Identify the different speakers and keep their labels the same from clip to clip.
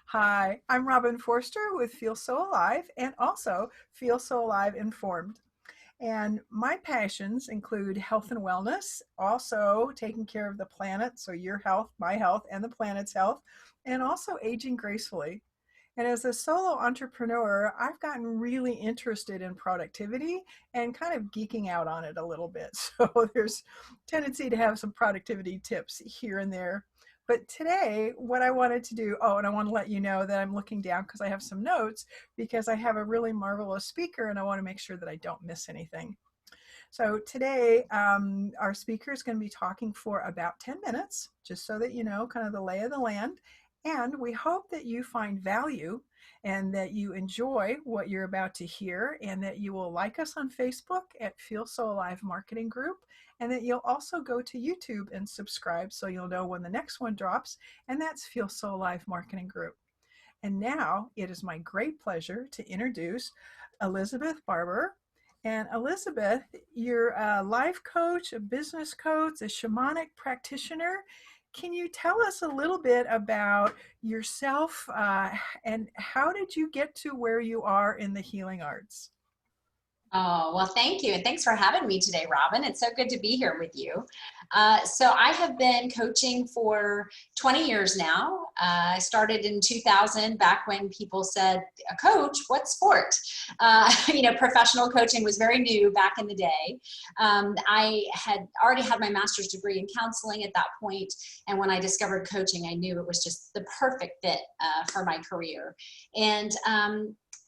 Speaker 1: Hi, I'm Robin Forster with Feel So Alive and also Feel So Alive Informed. And my passions include health and wellness, also taking care of the planet, so your health, my health, and the planet's health, and also aging gracefully. And as a solo entrepreneur, I've gotten really interested in productivity and kind of geeking out on it a little bit. So there's tendency to have some productivity tips here and there. But today, what I wanted to do, oh, and I want to let you know that I'm looking down because I have some notes because I have a really marvelous speaker and I want to make sure that I don't miss anything. So today, our speaker is going to be talking for about 10 minutes, just so that you know kind of the lay of the land. And we hope that you find value and that you enjoy what you're about to hear and that you will like us on Facebook at Feel So Alive Marketing Group and that you'll also go to YouTube and subscribe so you'll know when the next one drops, and that's Feel So Alive Marketing Group. And now it is my great pleasure to introduce Elizabeth Barbour. And Elizabeth, you're a life coach, a business coach, a shamanic practitioner. Can you tell us a little bit about yourself and how did you get to where you are in the healing arts?
Speaker 2: Oh, well, thank you. And thanks for having me today, Robin. It's so good to be here with you. So I have been coaching for 20 years now. I started in 2000, back when people said, a coach, what sport? Professional coaching was very new back in the day. I had already had my master's degree in counseling at that point. And when I discovered coaching, I knew it was just the perfect fit for my career. And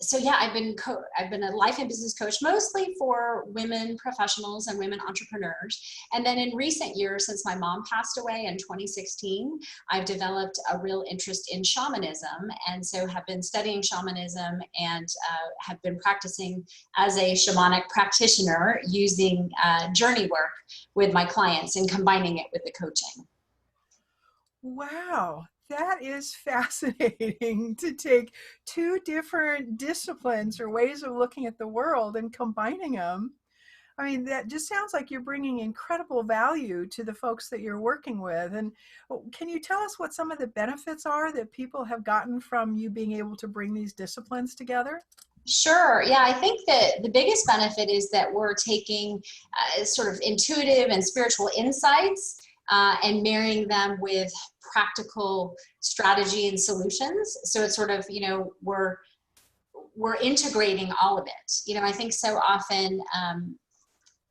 Speaker 2: so yeah, I've been a life and business coach mostly for women professionals and women entrepreneurs. And then in recent years, since my mom passed away in 2016, I've developed a real interest in shamanism, and so have been studying shamanism and have been practicing as a shamanic practitioner using journey work with my clients and combining it with the coaching.
Speaker 1: Wow, that is fascinating to take two different disciplines or ways of looking at the world and combining them. I mean, that just sounds like you're bringing incredible value to the folks that you're working with. And can you tell us what some of the benefits are that people have gotten from you being able to bring these disciplines together?
Speaker 2: Sure. Yeah, I think that the biggest benefit is that we're taking sort of intuitive and spiritual insights and marrying them with practical strategy and solutions. So it's sort of, we're integrating all of it. I think so often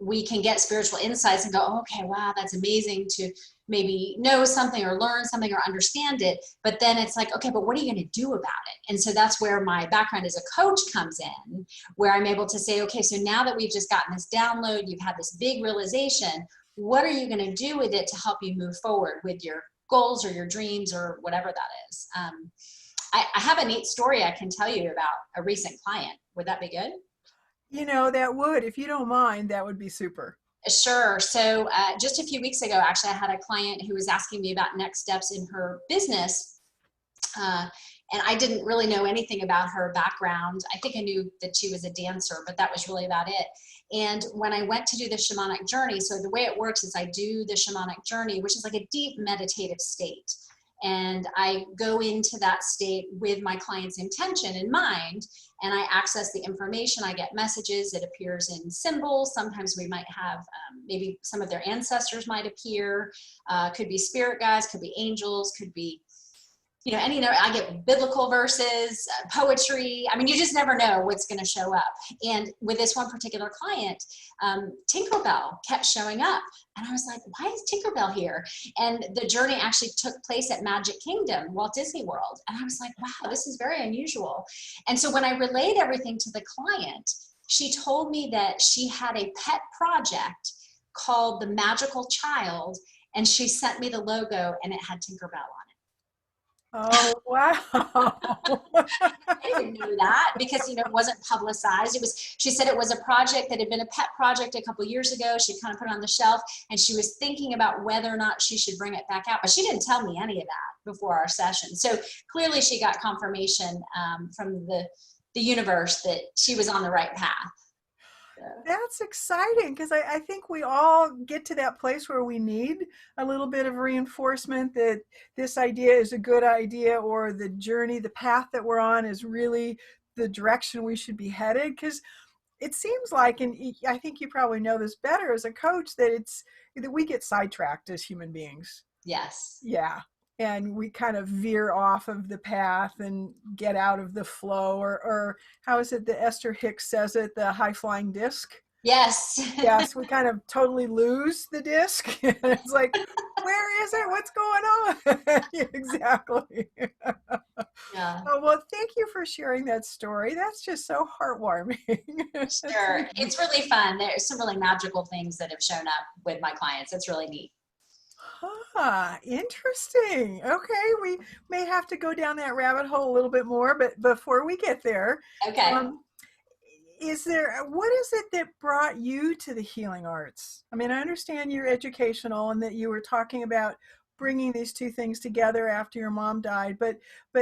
Speaker 2: we can get spiritual insights and go, oh, okay, wow, that's amazing to maybe know something or learn something or understand it. But then it's like, okay, but what are you going to do about it? And so that's where my background as a coach comes in, where I'm able to say, okay, so now that we've just gotten this download, you've had this big realization, what are you going to do with it to help you move forward with your goals or your dreams or whatever that is? I have a neat story I can tell you about a recent client. Would that be good?
Speaker 1: That would, if you don't mind, that would be super.
Speaker 2: Sure. So just a few weeks ago, actually, I had a client who was asking me about next steps in her business. Uh, and I didn't really know anything about her background. I think I knew that she was a dancer, but that was really about it. And when I went to do the shamanic journey, so the way it works is I do the shamanic journey, which is like a deep meditative state. And I go into that state with my client's intention in mind, and I access the information. I get messages. It appears in symbols. Sometimes we might have maybe some of their ancestors might appear. Could be spirit guides, could be angels, could be I get biblical verses, poetry. I mean, you just never know what's going to show up. And with this one particular client, Tinkerbell kept showing up. And I was like, why is Tinkerbell here? And the journey actually took place at Magic Kingdom, Walt Disney World. And I was like, wow, this is very unusual. And so when I relayed everything to the client, she told me that she had a pet project called The Magical Child. And she sent me the logo and it had Tinkerbell on it.
Speaker 1: Oh, wow.
Speaker 2: I didn't know that because it wasn't publicized. She said it was a project that had been a pet project a couple of years ago. She kind of put it on the shelf and she was thinking about whether or not she should bring it back out, but she didn't tell me any of that before our session. So clearly she got confirmation from the universe that she was on the right path.
Speaker 1: That's exciting, because I think we all get to that place where we need a little bit of reinforcement that this idea is a good idea, or the journey, the path that we're on is really the direction we should be headed. Because it seems like, and I think you probably know this better as a coach, that we get sidetracked as human beings.
Speaker 2: Yes.
Speaker 1: Yeah. And we kind of veer off of the path and get out of the flow, or how is it that Esther Hicks says it, the high flying disc?
Speaker 2: Yes.
Speaker 1: Yes, we kind of totally lose the disc. And it's like, where is it? What's going on? Exactly.
Speaker 2: Yeah.
Speaker 1: Oh, well, thank you for sharing that story. That's just so heartwarming.
Speaker 2: Sure. It's really fun. There's some really magical things that have shown up with my clients. It's really neat.
Speaker 1: Interesting. Okay, we may have to go down that rabbit hole a little bit more, but before we get there,
Speaker 2: Okay.
Speaker 1: what is it that brought you to the healing arts? I mean, I understand you're educational and that you were talking about bringing these two things together after your mom died, but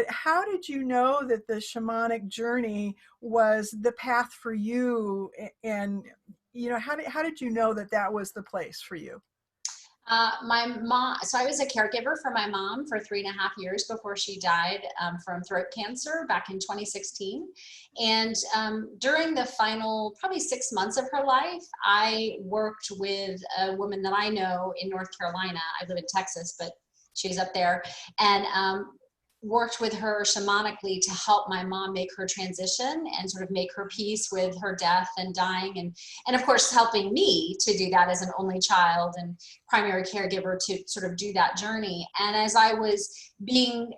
Speaker 1: how did you know that the shamanic journey was the path for you? And how did you know that that was the place for you?
Speaker 2: My mom, so I was a caregiver for my mom for 3.5 years before she died from throat cancer back in 2016. And during the final probably 6 months of her life, I worked with a woman that I know in North Carolina. I live in Texas, but she's up there. And worked with her shamanically to help my mom make her transition and sort of make her peace with her death and dying, and of course helping me to do that as an only child and primary caregiver to sort of do that journey. And as I was being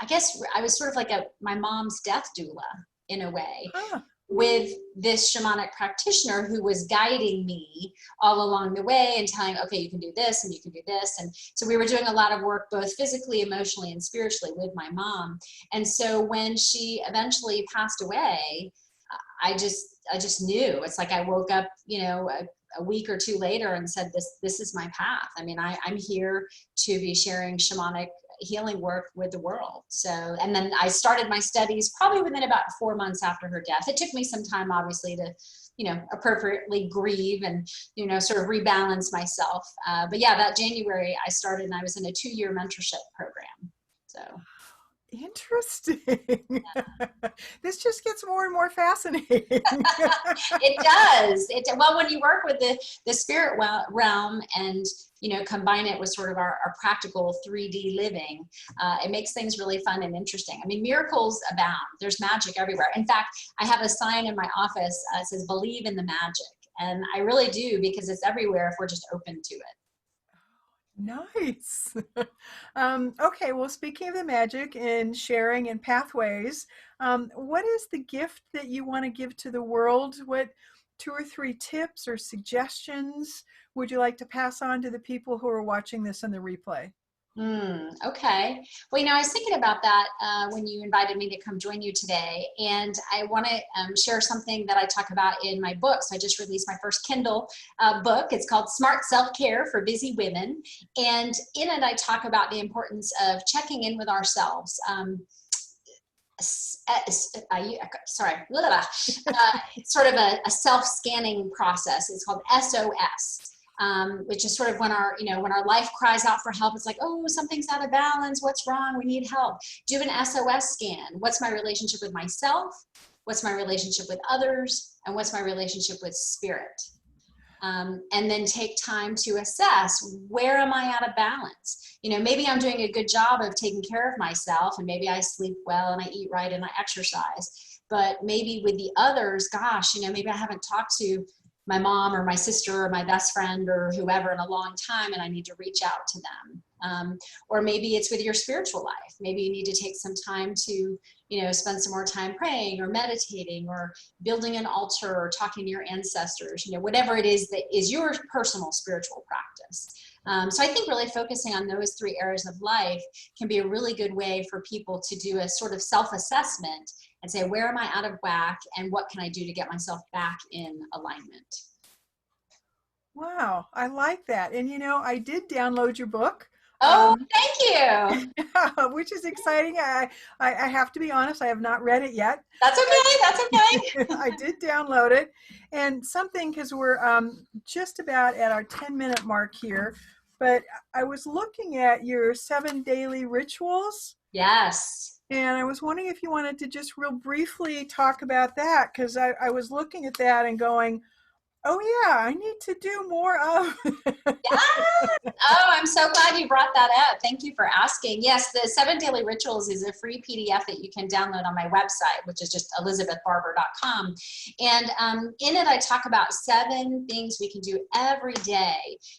Speaker 2: I guess I was sort of like my mom's death doula in a way, with this shamanic practitioner who was guiding me all along the way and telling, okay, you can do this and you can do this. And so we were doing a lot of work, both physically, emotionally, and spiritually with my mom. And so when she eventually passed away, I just knew. It's like I woke up, a week or two later and said, this is my path. I mean, I'm here to be sharing shamanic healing work with the world. So, and then I started my studies probably within about 4 months after her death. It took me some time, obviously, to, appropriately grieve and, sort of rebalance myself. But yeah, that January I started, and I was in a 2-year mentorship program. So.
Speaker 1: Interesting. This just gets more and more fascinating.
Speaker 2: It does. Well, when you work with the spirit realm and combine it with sort of our practical 3D living, it makes things really fun and interesting. I mean, miracles abound. There's magic everywhere. In fact, I have a sign in my office that says "Believe in the magic," and I really do, because it's everywhere if we're just open to it.
Speaker 1: Nice. Okay, well, speaking of the magic and sharing and pathways, what is the gift that you want to give to the world? What 2 or 3 tips or suggestions would you like to pass on to the people who are watching this in the replay?
Speaker 2: Okay. Well, I was thinking about that when you invited me to come join you today, and I want to share something that I talk about in my book. So I just released my first Kindle book. It's called Smart Self-Care for Busy Women. And in it, I talk about the importance of checking in with ourselves. Sort of a self-scanning process. It's called SOS. Which is sort of when our life cries out for help. It's like, oh, something's out of balance. What's wrong? We need help. Do an SOS scan. What's my relationship with myself? What's my relationship with others? And what's my relationship with spirit? And then take time to assess, where am I out of balance? Maybe I'm doing a good job of taking care of myself, and maybe I sleep well and I eat right and I exercise. But maybe with the others, gosh, maybe I haven't talked to my mom or my sister or my best friend or whoever in a long time, and I need to reach out to them. Or maybe it's with your spiritual life. Maybe you need to take some time to, spend some more time praying or meditating or building an altar or talking to your ancestors, whatever it is that is your personal spiritual practice. So I think really focusing on those 3 areas of life can be a really good way for people to do a sort of self-assessment and say, where am I out of whack, and what can I do to get myself back in alignment?
Speaker 1: Wow, I like that. And I did download your book.
Speaker 2: Oh, thank you.
Speaker 1: which is exciting. I have to be honest, I have not read it yet.
Speaker 2: That's okay. That's okay.
Speaker 1: I did download it. And something, because we're just about at our 10-minute mark here, but I was looking at your 7 daily rituals.
Speaker 2: Yes.
Speaker 1: And I was wondering if you wanted to just real briefly talk about that, because I was looking at that and going, oh yeah, I need to do more of.
Speaker 2: Yes. Oh, I'm so glad you brought that up. Thank you for asking. Yes, the 7 Daily Rituals is a free PDF that you can download on my website, which is just elizabethbarbour.com. And in it, I talk about 7 things we can do every day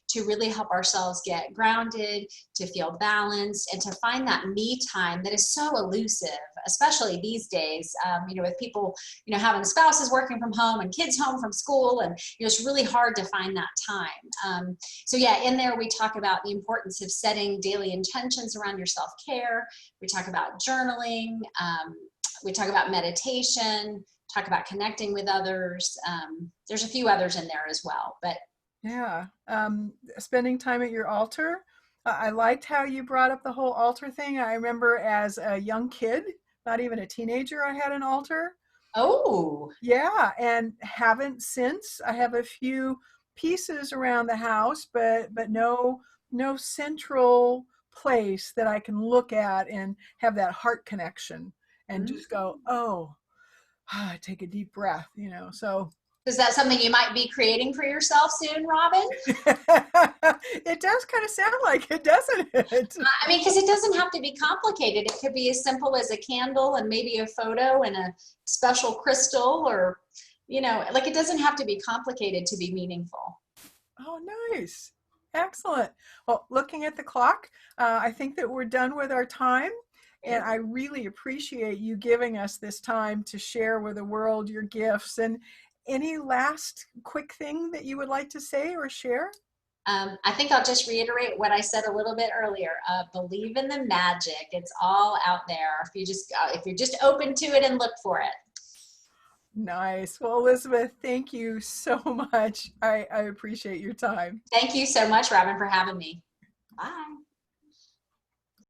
Speaker 2: to really help ourselves get grounded, to feel balanced, and to find that me time that is so elusive, especially these days, with people, having spouses working from home and kids home from school, and it's really hard to find that time. So yeah, in there we talk about the importance of setting daily intentions around your self-care. We talk about journaling. We talk about meditation, talk about connecting with others. There's a few others in there as well, but
Speaker 1: Yeah. Spending time at your altar. I liked how you brought up the whole altar thing. I remember as a young kid, not even a teenager, I had an altar.
Speaker 2: oh,
Speaker 1: Yeah, and haven't since. I have a few pieces around the house, but no central place that I can look at and have that heart connection and just go, oh, take a deep breath, So
Speaker 2: is that something you might be creating for yourself soon, Robin?
Speaker 1: it does kind of sound like it, doesn't it?
Speaker 2: I mean, because it doesn't have to be complicated. It could be as simple as a candle and maybe a photo and a special crystal, or, like, it doesn't have to be complicated to be meaningful.
Speaker 1: Oh, nice. Excellent. Well, looking at the clock, I think that we're done with our time. And I really appreciate you giving us this time to share with the world your gifts. And any last quick thing that you would like to say or share?
Speaker 2: I think I'll just reiterate what I said a little bit earlier. Believe in the magic. It's all out there. If you're just open to it and look for it.
Speaker 1: Nice. Well, Elizabeth, thank you so much. I appreciate your time.
Speaker 2: Thank you so much, Robin, for having me. Bye.